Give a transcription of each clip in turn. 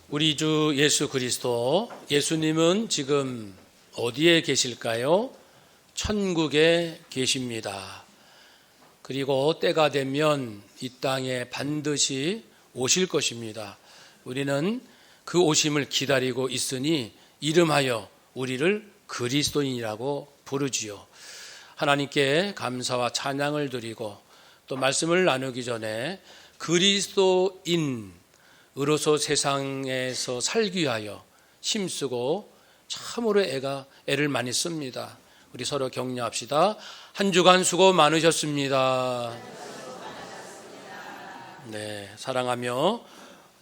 우리 주 예수 그리스도, 예수님은 지금 어디에 계실까요? 천국에 계십니다. 그리고 때가 되면 이 땅에 반드시 오실 것입니다. 우리는 그 오심을 기다리고 있으니 이름하여 우리를 그리스도인이라고 부르지요. 하나님께 감사와 찬양을 드리고 또 말씀을 나누기 전에 그리스도인으로서 세상에서 살기 위하여 힘쓰고 참으로 애를 많이 씁니다. 우리 서로 격려합시다. 한 주간 수고 많으셨습니다. 네, 사랑하며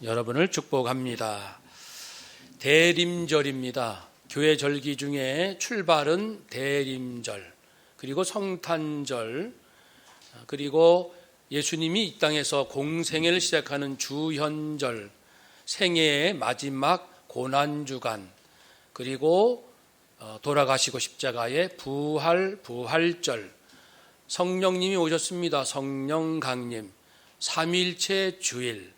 여러분을 축복합니다. 대림절입니다. 교회 절기 중에 출발은 대림절, 그리고 성탄절, 그리고 예수님이 이 땅에서 공생애를 시작하는 주현절, 생애의 마지막 고난주간, 그리고 돌아가시고 십자가의 부활절, 성령님이 오셨습니다. 성령강림, 삼일체 주일,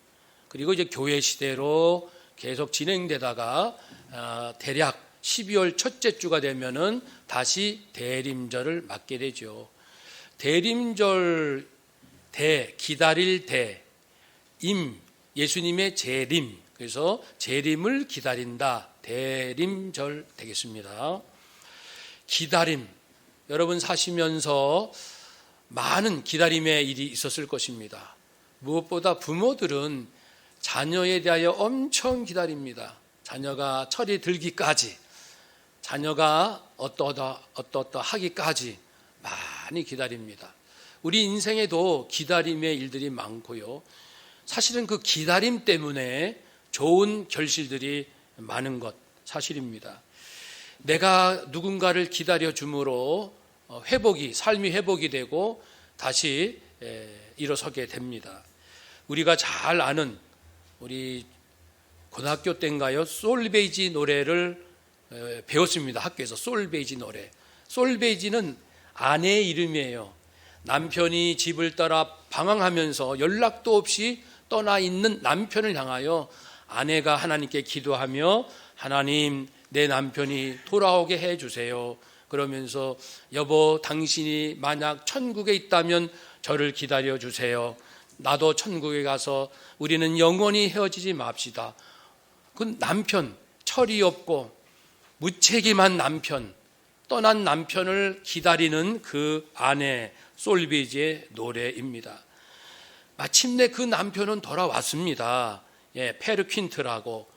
그리고 이제 교회 시대로 계속 진행되다가 대략 12월 첫째 주가 되면은 다시 대림절을 맞게 되죠. 대림절, 기다릴 예수님의 재림, 그래서 재림을 기다린다. 대림절 되겠습니다. 기다림, 여러분 사시면서 많은 기다림의 일이 있었을 것입니다. 무엇보다 부모들은 자녀에 대하여 엄청 기다립니다. 자녀가 철이 들기까지, 자녀가 어떠하기까지 많이 기다립니다. 우리 인생에도 기다림의 일들이 많고요. 사실은 그 기다림 때문에 좋은 결실들이 많은 것 사실입니다. 내가 누군가를 기다려 줌으로 삶이 회복이 되고 다시 일어서게 됩니다. 우리가 잘 아는, 우리 고등학교 때인가요? 솔베이지 노래를 배웠습니다. 학교에서 솔베이지 노래. 솔베이지는 아내의 이름이에요. 남편이 집을 떠나 방황하면서 연락도 없이 떠나 있는 남편을 향하여 아내가 하나님께 기도하며, 하나님, 내 남편이 돌아오게 해주세요. 그러면서 여보, 당신이 만약 천국에 있다면 저를 기다려 주세요. 나도 천국에 가서 우리는 영원히 헤어지지 맙시다. 그 남편, 철이 없고 무책임한 남편, 떠난 남편을 기다리는 그 아내, 솔베이지의 노래입니다. 마침내 그 남편은 돌아왔습니다. 페르퀸트라고.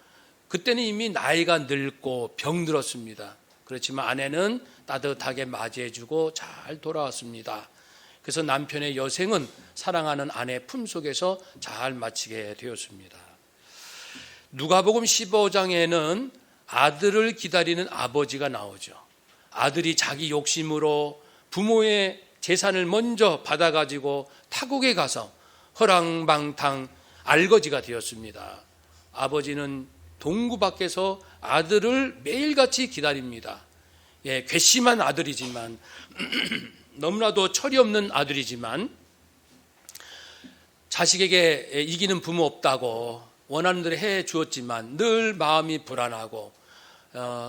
그때는 이미 나이가 늙고 병들었습니다. 그렇지만 아내는 따뜻하게 맞이해주고 잘 돌아왔습니다. 그래서 남편의 여생은 사랑하는 아내 품속에서 잘 마치게 되었습니다. 누가복음 15장에는 아들을 기다리는 아버지가 나오죠. 아들이 자기 욕심으로 부모의 재산을 먼저 받아가지고 타국에 가서 허랑방탕 알거지가 되었습니다. 아버지는 동구 밖에서 아들을 매일같이 기다립니다. 괘씸한 아들이지만 너무나도 철이 없는 아들이지만 자식에게 이기는 부모 없다고 원하는 대로 해 주었지만 늘 마음이 불안하고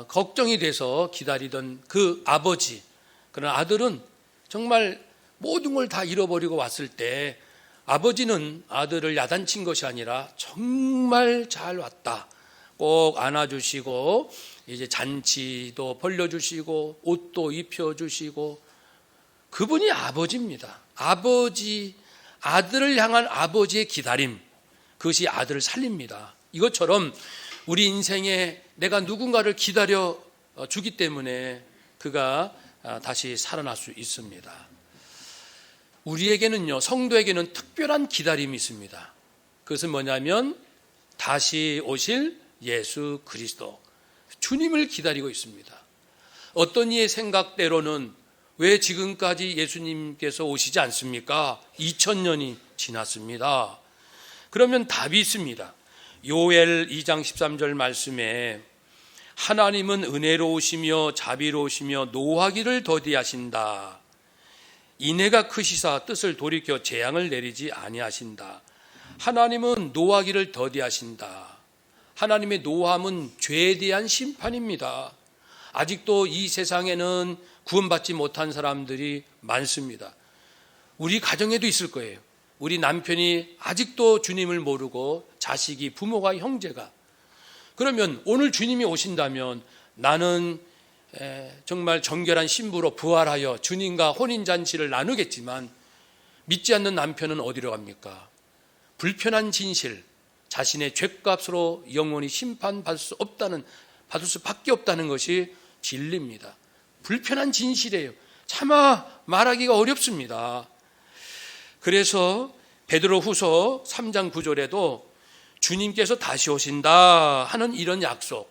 걱정이 돼서 기다리던 그 아버지, 그러나 아들은 정말 모든 걸 다 잃어버리고 왔을 때 아버지는 아들을 야단친 것이 아니라 정말 잘 왔다, 꼭 안아주시고 이제 잔치도 벌려주시고 옷도 입혀주시고, 그분이 아버지입니다. 아들을 향한 아버지의 기다림, 그것이 아들을 살립니다. 이것처럼 우리 인생에 내가 누군가를 기다려 주기 때문에 그가 다시 살아날 수 있습니다. 우리에게는요, 성도에게는 특별한 기다림이 있습니다. 그것은 뭐냐면 다시 오실 예수 그리스도, 주님을 기다리고 있습니다. 어떤 이의 생각대로는 왜 지금까지 예수님께서 오시지 않습니까? 2000년이 지났습니다. 그러면 답이 있습니다. 요엘 2장 13절 말씀에 하나님은 은혜로우시며 자비로우시며 노하기를 더디하신다. 인애가 크시사 뜻을 돌이켜 재앙을 내리지 아니하신다. 하나님은 노하기를 더디하신다. 하나님의 노함은 죄에 대한 심판입니다. 아직도 이 세상에는 구원받지 못한 사람들이 많습니다. 우리 가정에도 있을 거예요. 우리 남편이 아직도 주님을 모르고 자식이, 부모가, 형제가. 그러면 오늘 주님이 오신다면 나는 정말 정결한 신부로 부활하여 주님과 혼인잔치를 나누겠지만 믿지 않는 남편은 어디로 갑니까? 불편한 진실, 자신의 죗값으로 영원히 심판받을 수밖에 없다는 것이 진리입니다. 불편한 진실이에요. 차마 말하기가 어렵습니다. 그래서 베드로후서 3장 9절에도 주님께서 다시 오신다 하는 이런 약속,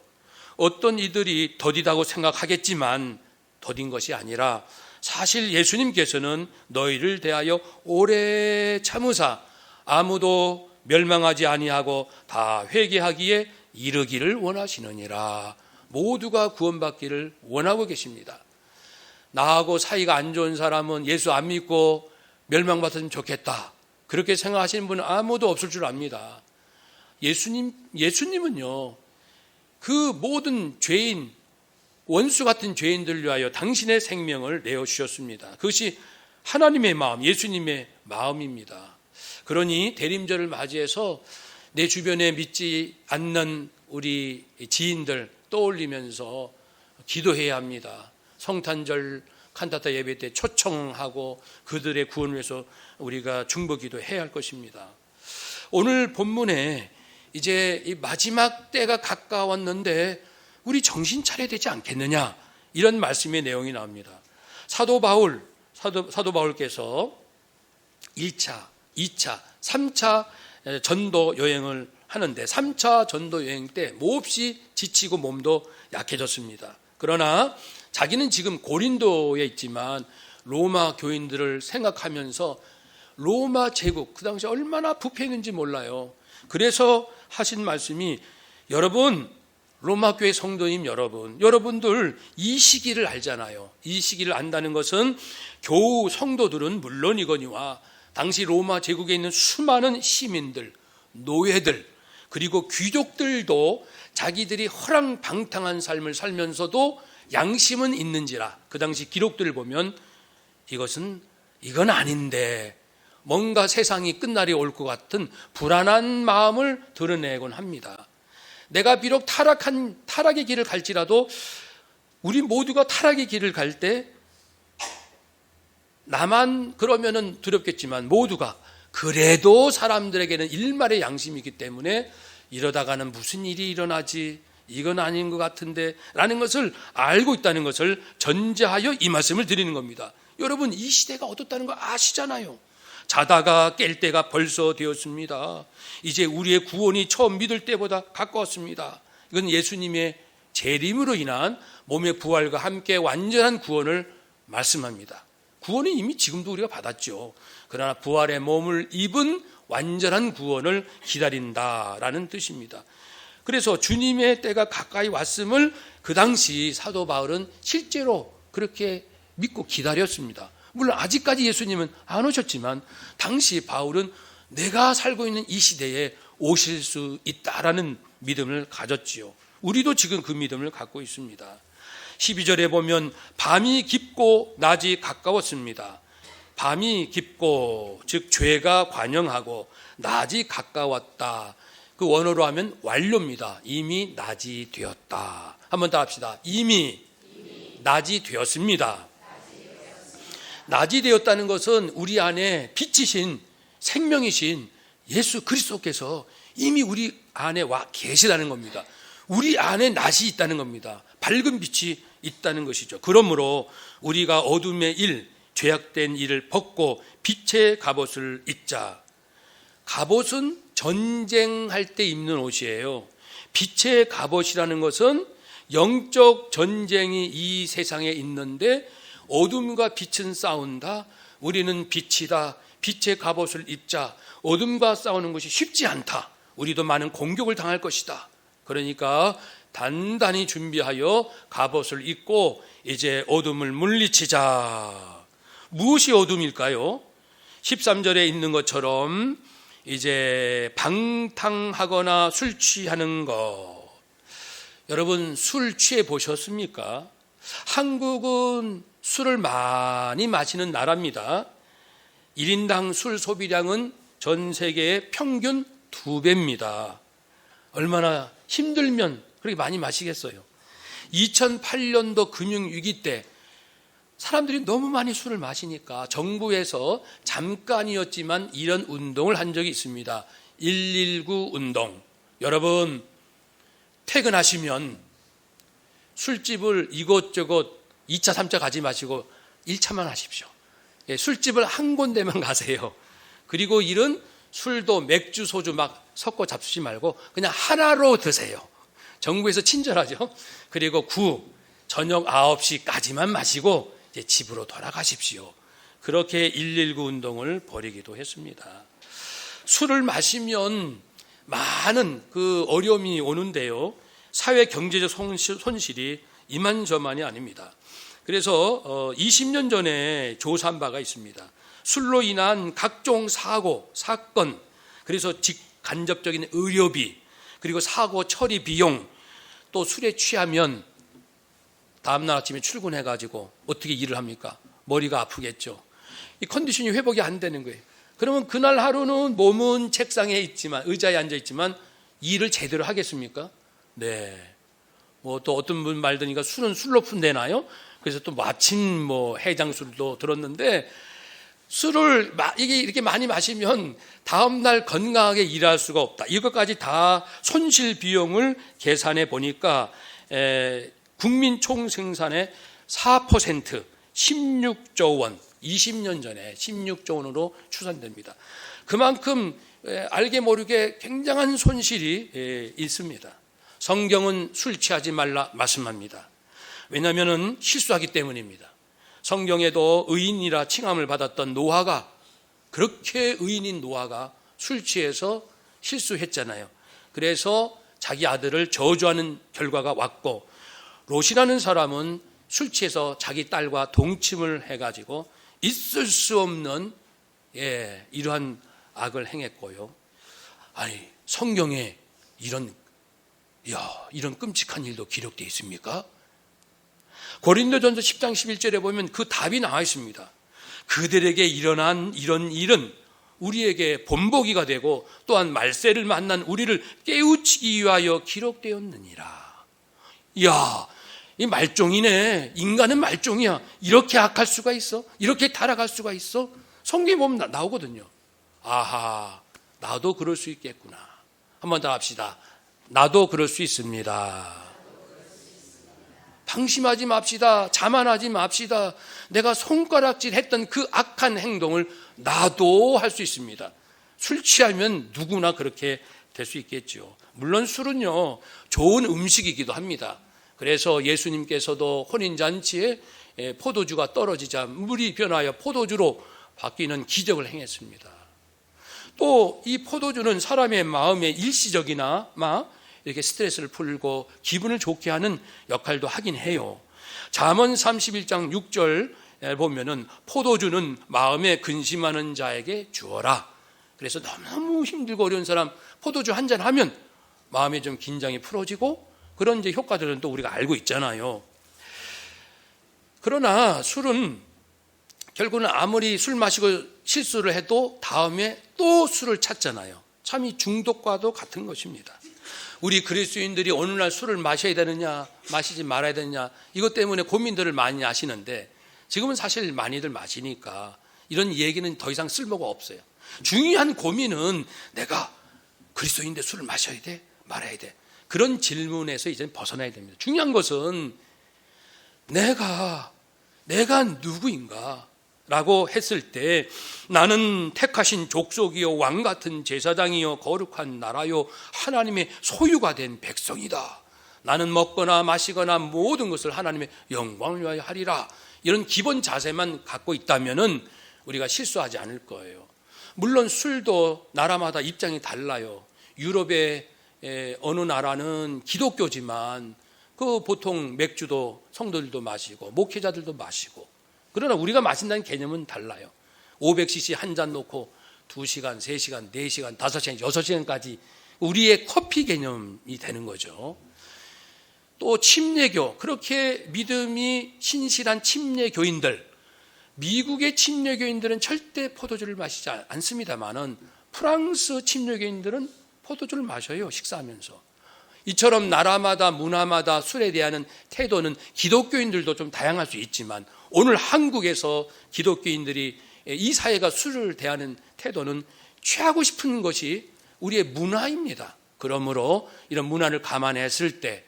어떤 이들이 더디다고 생각하겠지만 더딘 것이 아니라 사실 예수님께서는 너희를 대하여 오래 참으사 아무도 멸망하지 아니하고 다 회개하기에 이르기를 원하시느니라. 모두가 구원받기를 원하고 계십니다. 나하고 사이가 안 좋은 사람은 예수 안 믿고 멸망받았으면 좋겠다, 그렇게 생각하시는 분은 아무도 없을 줄 압니다. 예수님은요, 그 모든 죄인, 원수 같은 죄인들 위하여 당신의 생명을 내어주셨습니다. 그것이 하나님의 마음, 예수님의 마음입니다. 그러니 대림절을 맞이해서 내 주변에 믿지 않는 우리 지인들 떠올리면서 기도해야 합니다. 성탄절 칸타타 예배 때 초청하고 그들의 구원을 위해서 우리가 중보기도 해야 할 것입니다. 오늘 본문에 이제 이 마지막 때가 가까웠는데 우리 정신 차려야 되지 않겠느냐, 이런 말씀의 내용이 나옵니다. 사도 바울께서 1차, 2차, 3차 전도 여행을 하는데 3차 전도 여행 때 몹시 지치고 몸도 약해졌습니다. 그러나 자기는 지금 고린도에 있지만 로마 교인들을 생각하면서 로마 제국, 그 당시 얼마나 부패했는지 몰라요. 그래서 하신 말씀이, 여러분, 로마 교회 성도님 여러분들 이 시기를 알잖아요. 이 시기를 안다는 것은 교우 성도들은 물론이거니와 당시 로마 제국에 있는 수많은 시민들, 노예들, 그리고 귀족들도 자기들이 허랑방탕한 삶을 살면서도 양심은 있는지라, 그 당시 기록들을 보면 이건 아닌데 뭔가 세상이 끝날이 올 것 같은 불안한 마음을 드러내곤 합니다. 내가 비록 타락의 길을 갈지라도 우리 모두가 타락의 길을 갈 때 나만 그러면은 두렵겠지만 모두가, 그래도 사람들에게는 일말의 양심이 있기 때문에 이러다가는 무슨 일이 일어나지, 이건 아닌 것 같은데 라는 것을 알고 있다는 것을 전제하여 이 말씀을 드리는 겁니다. 여러분, 이 시대가 어떻다는 거 아시잖아요. 자다가 깰 때가 벌써 되었습니다. 이제 우리의 구원이 처음 믿을 때보다 가까웠습니다. 이건 예수님의 재림으로 인한 몸의 부활과 함께 완전한 구원을 말씀합니다. 구원은 이미 지금도 우리가 받았죠. 그러나 부활의 몸을 입은 완전한 구원을 기다린다라는 뜻입니다. 그래서 주님의 때가 가까이 왔음을 그 당시 사도 바울은 실제로 그렇게 믿고 기다렸습니다. 물론 아직까지 예수님은 안 오셨지만 당시 바울은 내가 살고 있는 이 시대에 오실 수 있다라는 믿음을 가졌지요. 우리도 지금 그 믿음을 갖고 있습니다. 12절에 보면 밤이 깊고 낮이 가까웠습니다. 밤이 깊고, 즉 죄가 관영하고 낮이 가까웠다. 그 원어로 하면 완료입니다. 이미 낮이 되었다. 한번 더 합시다. 이미 낮이 되었습니다. 낮이 되었다는 것은 우리 안에 빛이신, 생명이신 예수 그리스도께서 이미 우리 안에 와 계시다는 겁니다. 우리 안에 낮이 있다는 겁니다. 밝은 빛이 있다는 것이죠. 그러므로 우리가 어둠의 일, 죄악된 일을 벗고 빛의 갑옷을 입자. 갑옷은 전쟁할 때 입는 옷이에요. 빛의 갑옷이라는 것은 영적 전쟁이 이 세상에 있는데 어둠과 빛은 싸운다. 우리는 빛이다. 빛의 갑옷을 입자. 어둠과 싸우는 것이 쉽지 않다. 우리도 많은 공격을 당할 것이다. 그러니까 단단히 준비하여 갑옷을 입고 이제 어둠을 물리치자. 무엇이 어둠일까요? 13절에 있는 것처럼 이제 방탕하거나 술 취하는 것. 여러분 술 취해 보셨습니까? 한국은 술을 많이 마시는 나라입니다. 1인당 술 소비량은 전 세계의 평균 2배입니다. 얼마나 힘들면 그렇게 많이 마시겠어요. 2008년도 금융위기 때 사람들이 너무 많이 술을 마시니까 정부에서 잠깐이었지만 이런 운동을 한 적이 있습니다. 119 운동. 여러분 퇴근하시면 술집을 이곳저곳 2차, 3차 가지 마시고 1차만 하십시오. 술집을 한 군데만 가세요. 그리고 이런 술도 맥주, 소주 막 섞어 잡수지 말고 그냥 하나로 드세요. 정부에서 친절하죠. 그리고 저녁 9시까지만 마시고 이제 집으로 돌아가십시오. 그렇게 119 운동을 벌이기도 했습니다. 술을 마시면 많은 그 어려움이 오는데요. 사회 경제적 손실이 이만저만이 아닙니다. 그래서 20년 전에 조사한 바가 있습니다. 술로 인한 각종 사고, 사건, 그래서 직간접적인 의료비, 그리고 사고 처리 비용, 또 술에 취하면 다음날 아침에 출근해가지고 어떻게 일을 합니까? 머리가 아프겠죠. 이 컨디션이 회복이 안 되는 거예요. 그러면 그날 하루는 몸은 책상에 있지만, 의자에 앉아 있지만 일을 제대로 하겠습니까? 네. 뭐 또 어떤 분 말 들으니까 술은 술로 푼대나요? 그래서 또 마침 해장술도 들었는데 술을 이렇게 많이 마시면 다음날 건강하게 일할 수가 없다. 이것까지 다 손실 비용을 계산해 보니까 국민 총생산의 4% 16조 원, 20년 전에 16조 원으로 추산됩니다. 그만큼 알게 모르게 굉장한 손실이 있습니다. 성경은 술 취하지 말라 말씀합니다. 왜냐하면 실수하기 때문입니다. 성경에도 의인이라 칭함을 받았던 노아가, 그렇게 의인인 노아가 술 취해서 실수했잖아요. 그래서 자기 아들을 저주하는 결과가 왔고, 롯이라는 사람은 술 취해서 자기 딸과 동침을 해가지고 있을 수 없는 이러한 악을 행했고요. 아니 성경에 이런 끔찍한 일도 기록되어 있습니까? 고린도전서 10장 11절에 보면 그 답이 나와 있습니다. 그들에게 일어난 이런 일은 우리에게 본보기가 되고 또한 말세를 만난 우리를 깨우치기 위하여 기록되었느니라. 이야, 이 말종이네. 인간은 말종이야. 이렇게 악할 수가 있어? 이렇게 타락할 수가 있어? 성경에 보면 나오거든요. 아하, 나도 그럴 수 있겠구나. 한번 더 합시다. 나도 그럴 수 있습니다. 방심하지 맙시다. 자만하지 맙시다. 내가 손가락질 했던 그 악한 행동을 나도 할 수 있습니다. 술 취하면 누구나 그렇게 될 수 있겠죠. 물론 술은요, 좋은 음식이기도 합니다. 그래서 예수님께서도 혼인잔치에 포도주가 떨어지자 물이 변하여 포도주로 바뀌는 기적을 행했습니다. 또 이 포도주는 사람의 마음에 일시적이나마 이렇게 스트레스를 풀고 기분을 좋게 하는 역할도 하긴 해요. 잠언 31장 6절 보면은 포도주는 마음에 근심하는 자에게 주어라. 그래서 너무 힘들고 어려운 사람 포도주 한 잔 하면 마음에 좀 긴장이 풀어지고 그런 이제 효과들은 또 우리가 알고 있잖아요. 그러나 술은 결국은 아무리 술 마시고 실수를 해도 다음에 또 술을 찾잖아요. 참 이 중독과도 같은 것입니다. 우리 그리스도인들이 어느 날 술을 마셔야 되느냐 마시지 말아야 되느냐 이것 때문에 고민들을 많이 하시는데 지금은 사실 많이들 마시니까 이런 얘기는 더 이상 쓸모가 없어요. 중요한 고민은 내가 그리스도인인데 술을 마셔야 돼? 말아야 돼? 그런 질문에서 이제 벗어나야 됩니다. 중요한 것은 내가 누구인가? 라고 했을 때 나는 택하신 족속이요 왕 같은 제사장이요 거룩한 나라요 하나님의 소유가 된 백성이다. 나는 먹거나 마시거나 모든 것을 하나님의 영광을 위하여 하리라. 이런 기본 자세만 갖고 있다면은 우리가 실수하지 않을 거예요. 물론 술도 나라마다 입장이 달라요. 유럽의 어느 나라는 기독교지만 그 보통 맥주도 성도들도 마시고 목회자들도 마시고 그러나 우리가 마신다는 개념은 달라요. 500cc 한 잔 놓고 2시간, 3시간, 4시간, 5시간, 6시간까지 우리의 커피 개념이 되는 거죠. 또 침례교, 그렇게 믿음이 신실한 침례교인들, 미국의 침례교인들은 절대 포도주를 마시지 않습니다만은 프랑스 침례교인들은 포도주를 마셔요, 식사하면서. 이처럼 나라마다 문화마다 술에 대한 태도는 기독교인들도 좀 다양할 수 있지만 오늘 한국에서 기독교인들이 이 사회가 술을 대하는 태도는 취하고 싶은 것이 우리의 문화입니다. 그러므로 이런 문화를 감안했을 때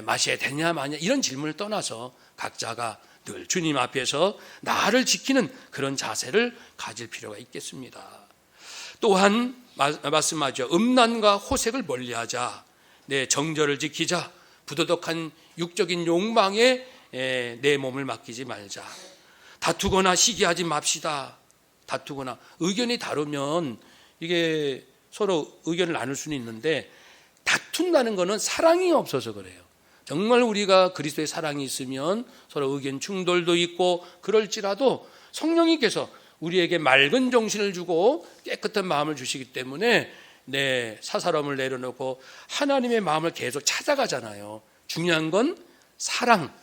마셔야 되냐 마냐 이런 질문을 떠나서 각자가 늘 주님 앞에서 나를 지키는 그런 자세를 가질 필요가 있겠습니다. 또한 말씀하죠. 음란과 호색을 멀리하자. 내 정절을 지키자. 부도덕한 육적인 욕망에 내 몸을 맡기지 말자. 다투거나 시기하지 맙시다. 다투거나 의견이 다르면 이게 서로 의견을 나눌 수는 있는데 다툰다는 것은 사랑이 없어서 그래요. 정말 우리가 그리스도의 사랑이 있으면 서로 의견 충돌도 있고 그럴지라도 성령님께서 우리에게 맑은 정신을 주고 깨끗한 마음을 주시기 때문에 내 사사로움을 내려놓고 하나님의 마음을 계속 찾아가잖아요. 중요한 건 사랑.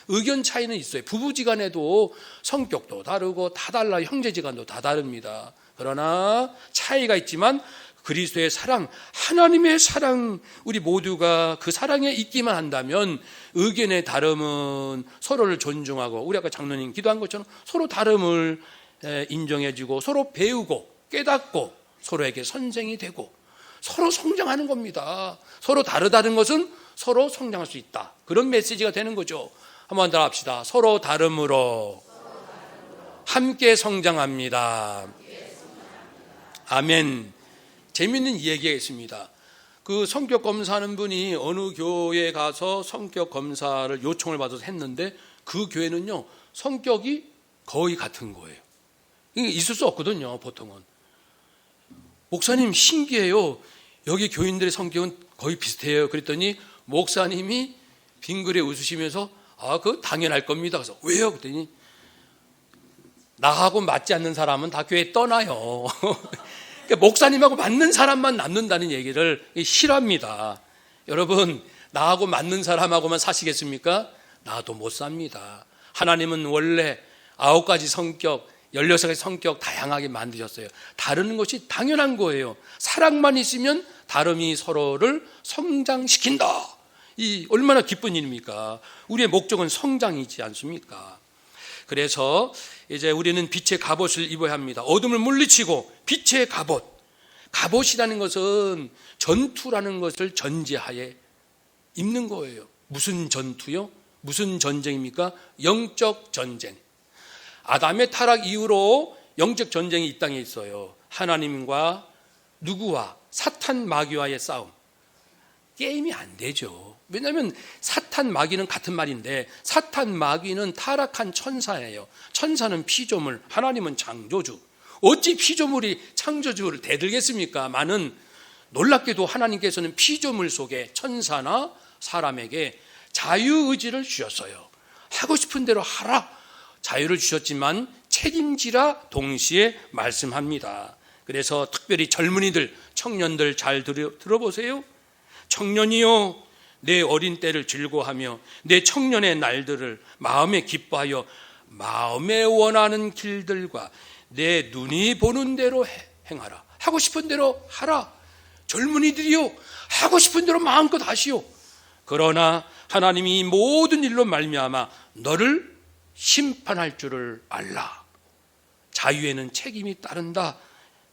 의견 차이는 있어요. 부부지간에도 성격도 다르고 다 달라요. 형제지간도 다 다릅니다. 그러나 차이가 있지만 그리스도의 사랑, 하나님의 사랑, 우리 모두가 그 사랑에 있기만 한다면 의견의 다름은 서로를 존중하고 우리 아까 장로님 기도한 것처럼 서로 다름을 인정해주고 서로 배우고 깨닫고 서로에게 선생이 되고 서로 성장하는 겁니다. 서로 다르다는 것은 서로 성장할 수 있다. 그런 메시지가 되는 거죠. 한번 더 합시다. 서로 다름으로 함께 성장합니다. 아멘. 재미있는 이야기가 있습니다. 그 성격 검사하는 분이 어느 교회에 가서 성격 검사를 요청을 받아서 했는데 그 교회는요 성격이 거의 같은 거예요. 이게 있을 수 없거든요. 보통은. 목사님 신기해요. 여기 교인들의 성격은 거의 비슷해요. 그랬더니 목사님이 빙그레 웃으시면서 그거 당연할 겁니다. 그래서 왜요? 그랬더니 나하고 맞지 않는 사람은 다 교회 떠나요. 그러니까 목사님하고 맞는 사람만 남는다는 얘기를 싫어합니다. 여러분, 나하고 맞는 사람하고만 사시겠습니까? 나도 못 삽니다. 하나님은 원래 9가지 성격, 16가지 성격 다양하게 만드셨어요. 다르는 것이 당연한 거예요. 사랑만 있으면 다름이 서로를 성장시킨다. 이 얼마나 기쁜 일입니까? 우리의 목적은 성장이지 않습니까? 그래서 이제 우리는 빛의 갑옷을 입어야 합니다. 어둠을 물리치고 빛의 갑옷. 갑옷이라는 것은 전투라는 것을 전제하에 입는 거예요. 무슨 전투요? 무슨 전쟁입니까? 영적 전쟁. 아담의 타락 이후로 영적 전쟁이 이 땅에 있어요. 하나님과 누구와? 사탄 마귀와의 싸움. 게임이 안 되죠. 왜냐하면 사탄 마귀는 같은 말인데 사탄 마귀는 타락한 천사예요. 천사는 피조물, 하나님은 창조주. 어찌 피조물이 창조주를 대들겠습니까? 많은 놀랍게도 하나님께서는 피조물 속에 천사나 사람에게 자유의지를 주셨어요. 하고 싶은 대로 하라. 자유를 주셨지만 책임지라 동시에 말씀합니다. 그래서 특별히 젊은이들, 청년들 잘 들어보세요. 청년이요, 내 어린 때를 즐거워하며 내 청년의 날들을 마음에 기뻐하여 마음에 원하는 길들과 내 눈이 보는 대로 행하라. 하고 싶은 대로 하라. 젊은이들이요, 하고 싶은 대로 마음껏 하시오. 그러나 하나님이 이 모든 일로 말미암아 너를 심판할 줄을 알라. 자유에는 책임이 따른다.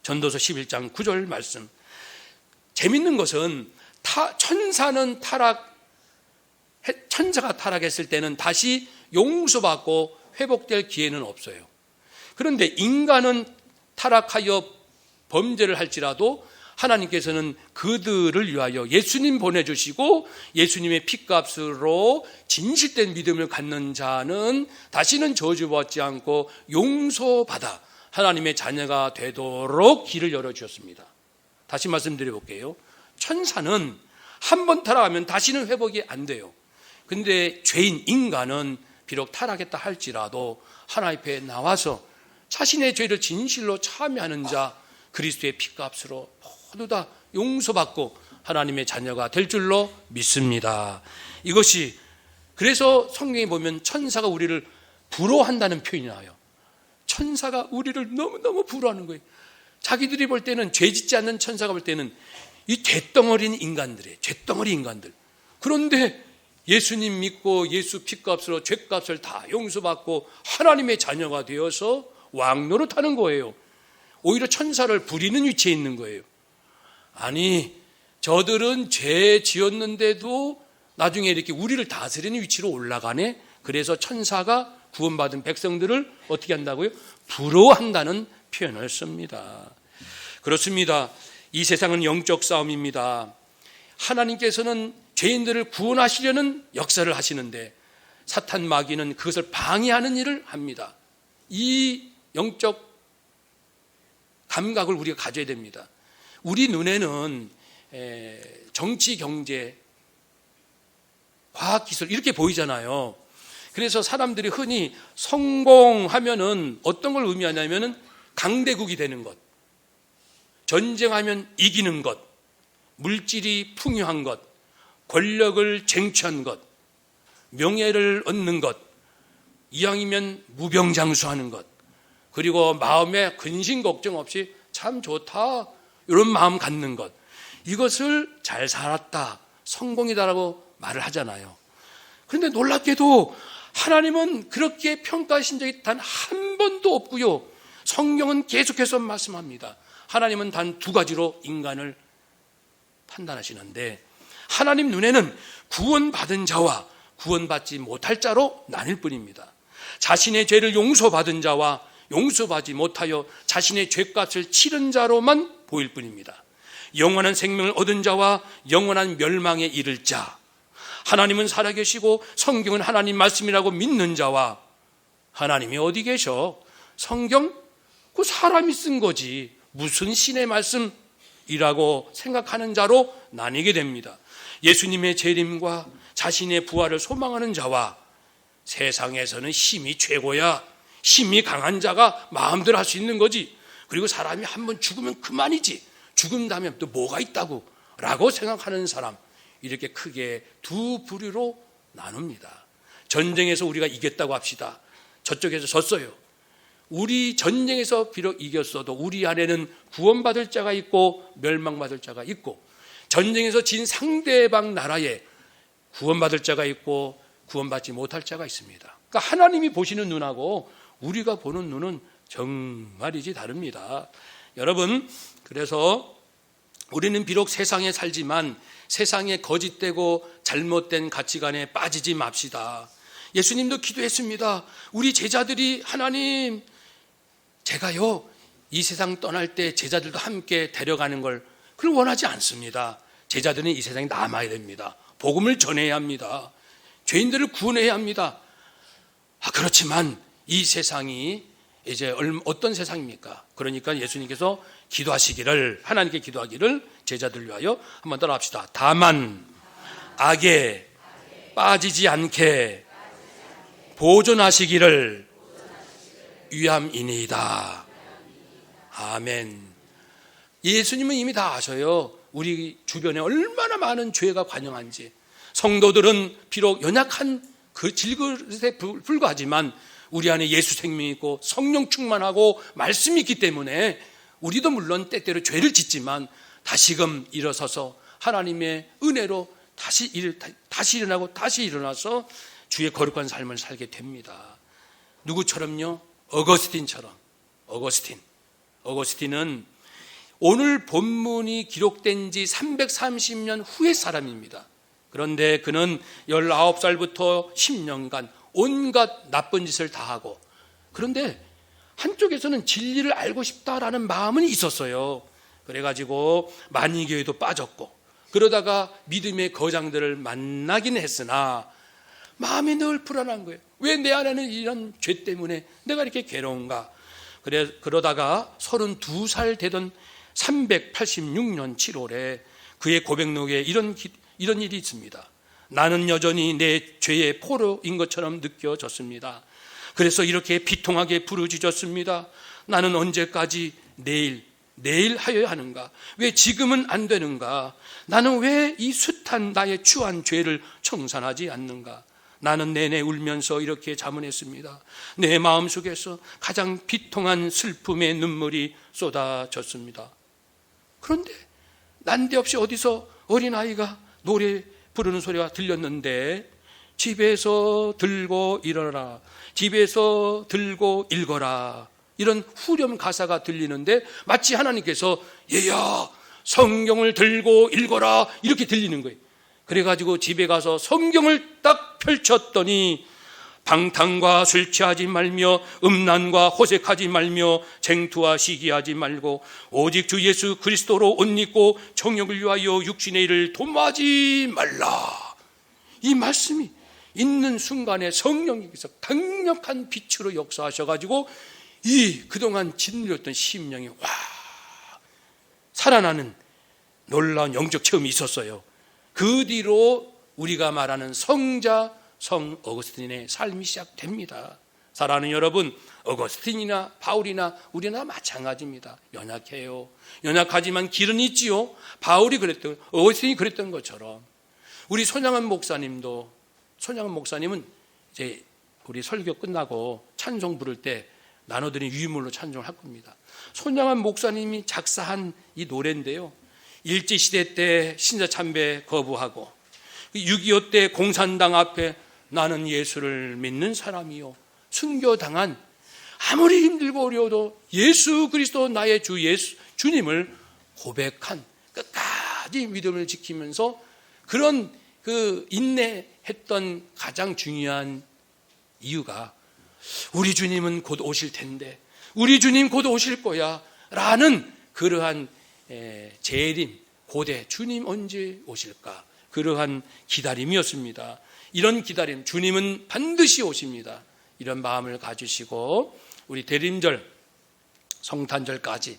전도서 11장 9절 말씀. 재밌는 것은 천사가 타락했을 때는 다시 용서받고 회복될 기회는 없어요. 그런데 인간은 타락하여 범죄를 할지라도 하나님께서는 그들을 위하여 예수님 보내주시고 예수님의 핏값으로 진실된 믿음을 갖는 자는 다시는 저주받지 않고 용서받아 하나님의 자녀가 되도록 길을 열어주셨습니다. 다시 말씀드려 볼게요. 천사는 한 번 타락하면 다시는 회복이 안 돼요. 근데 죄인 인간은 비록 타락했다 할지라도 하나님 앞에 나와서 자신의 죄를 진실로 참여하는 자, 그리스도의 피값으로 모두 다 용서받고 하나님의 자녀가 될 줄로 믿습니다. 이것이 그래서 성경에 보면 천사가 우리를 부러워한다는 표현이 나와요. 천사가 우리를 너무너무 부러워하는 거예요. 자기들이 볼 때는 죄 짓지 않는 천사가 볼 때는 이 죄덩어리인 인간들이에요. 죄덩어리 인간들. 그런데 예수님 믿고 예수 피값으로 죄값을 다 용서받고 하나님의 자녀가 되어서 왕노릇하는 거예요. 오히려 천사를 부리는 위치에 있는 거예요. 아니, 저들은 죄 지었는데도 나중에 이렇게 우리를 다스리는 위치로 올라가네. 그래서 천사가 구원받은 백성들을 어떻게 한다고요? 부러워한다는 표현을 씁니다. 그렇습니다. 이 세상은 영적 싸움입니다. 하나님께서는 죄인들을 구원하시려는 역사를 하시는데 사탄 마귀는 그것을 방해하는 일을 합니다. 이 영적 감각을 우리가 가져야 됩니다. 우리 눈에는 정치, 경제, 과학기술 이렇게 보이잖아요. 그래서 사람들이 흔히 성공하면은 어떤 걸 의미하냐면은 강대국이 되는 것, 전쟁하면 이기는 것, 물질이 풍요한 것, 권력을 쟁취한 것, 명예를 얻는 것, 이왕이면 무병장수하는 것, 그리고 마음에 근심 걱정 없이 참 좋다 이런 마음 갖는 것, 이것을 잘 살았다, 성공이다라고 말을 하잖아요. 그런데 놀랍게도 하나님은 그렇게 평가하신 적이 단 한 번도 없고요. 성경은 계속해서 말씀합니다. 하나님은 단 두 가지로 인간을 판단하시는데 하나님 눈에는 구원받은 자와 구원받지 못할 자로 나뉠 뿐입니다. 자신의 죄를 용서받은 자와 용서받지 못하여 자신의 죄값을 치른 자로만 보일 뿐입니다. 영원한 생명을 얻은 자와 영원한 멸망에 이를 자, 하나님은 살아계시고 성경은 하나님 말씀이라고 믿는 자와 하나님이 어디 계셔? 성경? 그 사람이 쓴 거지 무슨 신의 말씀이라고 생각하는 자로 나뉘게 됩니다. 예수님의 재림과 자신의 부활을 소망하는 자와 세상에서는 힘이 최고야, 힘이 강한 자가 마음대로 할 수 있는 거지, 그리고 사람이 한번 죽으면 그만이지, 죽은 다음에 또 뭐가 있다고 라고 생각하는 사람, 이렇게 크게 두 부류로 나눕니다. 전쟁에서 우리가 이겼다고 합시다. 저쪽에서 졌어요. 우리 전쟁에서 비록 이겼어도 우리 안에는 구원받을 자가 있고 멸망받을 자가 있고, 전쟁에서 진 상대방 나라에 구원받을 자가 있고 구원받지 못할 자가 있습니다. 그러니까 하나님이 보시는 눈하고 우리가 보는 눈은 정말이지 다릅니다. 여러분, 그래서 우리는 비록 세상에 살지만 세상에 거짓되고 잘못된 가치관에 빠지지 맙시다. 예수님도 기도했습니다. 우리 제자들이 하나님, 제가요 이 세상 떠날 때 제자들도 함께 데려가는 걸 그걸 원하지 않습니다. 제자들은 이 세상에 남아야 됩니다. 복음을 전해야 합니다. 죄인들을 구원해야 합니다. 그렇지만 이 세상이 이제 어떤 세상입니까? 그러니까 예수님께서 기도하시기를, 하나님께 기도하기를 제자들 위하여 한번 따라합시다. 다만 악에 빠지지 않게 보존하시기를 위함이니이다. 아멘. 예수님은 이미 다 아셔요. 우리 주변에 얼마나 많은 죄가 관영한지. 성도들은 비록 연약한 그 질그릇에 불과하지만 우리 안에 예수 생명이 있고 성령 충만하고 말씀이 있기 때문에 우리도 물론 때때로 죄를 짓지만 다시금 일어서서 하나님의 은혜로 다시 일어나고 다시 일어나서 주의 거룩한 삶을 살게 됩니다. 누구처럼요? 어거스틴처럼. 어거스틴은 오늘 본문이 기록된 지 330년 후의 사람입니다. 그런데 그는 19살부터 10년간 온갖 나쁜 짓을 다 하고, 그런데 한쪽에서는 진리를 알고 싶다라는 마음은 있었어요. 그래가지고 만이교회도 빠졌고, 그러다가 믿음의 거장들을 만나긴 했으나 마음이 늘 불안한 거예요. 왜 내 안에는 이런 죄 때문에 내가 이렇게 괴로운가? 그러다가 32살 되던 386년 7월에 그의 고백록에 이런 일이 있습니다. 나는 여전히 내 죄의 포로인 것처럼 느껴졌습니다. 그래서 이렇게 비통하게 부르짖었습니다. 나는 언제까지 내일 내일 하여야 하는가? 왜 지금은 안 되는가? 나는 왜 이 숱한 나의 추한 죄를 청산하지 않는가? 나는 내내 울면서 이렇게 자문했습니다. 내 마음속에서 가장 비통한 슬픔의 눈물이 쏟아졌습니다. 그런데 난데없이 어디서 어린아이가 노래 부르는 소리가 들렸는데, 집에서 들고 일어라, 집에서 들고 읽어라, 이런 후렴 가사가 들리는데 마치 하나님께서 얘야 성경을 들고 읽어라 이렇게 들리는 거예요. 그래가지고 집에 가서 성경을 딱 펼쳤더니 방탕과 술 취하지 말며 음란과 호색하지 말며 쟁투와 시기하지 말고 오직 주 예수 그리스도로 옷 입고 정욕을 위하여 육신의 일을 도모하지 말라. 이 말씀이 있는 순간에 성령님께서 강력한 빛으로 역사하셔가지고 이 그동안 짓눌렸던 심령이 살아나는 놀라운 영적 체험이 있었어요. 그 뒤로 우리가 말하는 성자 성 어거스틴의 삶이 시작됩니다. 사랑하는 여러분, 어거스틴이나 바울이나 우리나 마찬가지입니다. 연약해요. 연약하지만 길은 있지요. 바울이 그랬던, 어거스틴이 그랬던 것처럼 우리 손양원 목사님은 이제 우리 설교 끝나고 찬송 부를 때 나눠드린 유물로 찬송을 할 겁니다. 손양원 목사님이 작사한 이 노래인데요, 일제시대 때 신자참배 거부하고 6.25 때 공산당 앞에 나는 예수를 믿는 사람이요, 순교당한 아무리 힘들고 어려워도 예수 그리스도 나의 주 주님을 고백한, 끝까지 믿음을 지키면서 그런 그 인내했던 가장 중요한 이유가 우리 주님은 곧 오실 텐데, 우리 주님 곧 오실 거야 라는 그러한 재림, 고대, 주님 언제 오실까, 그러한 기다림이었습니다. 이런 기다림, 주님은 반드시 오십니다. 이런 마음을 가지시고 우리 대림절, 성탄절까지,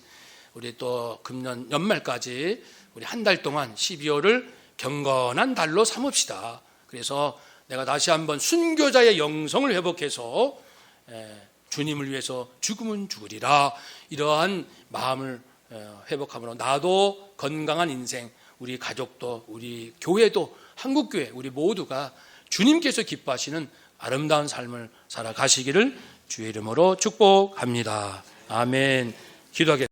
우리 또 금년 연말까지 우리 한 달 동안 12월을 경건한 달로 삼읍시다. 그래서 내가 다시 한번 순교자의 영성을 회복해서 주님을 위해서 죽으면 죽으리라, 이러한 마음을 회복함으로 나도 건강한 인생, 우리 가족도, 우리 교회도, 한국교회, 우리 모두가 주님께서 기뻐하시는 아름다운 삶을 살아가시기를 주의 이름으로 축복합니다. 아멘. 기도하겠습니다.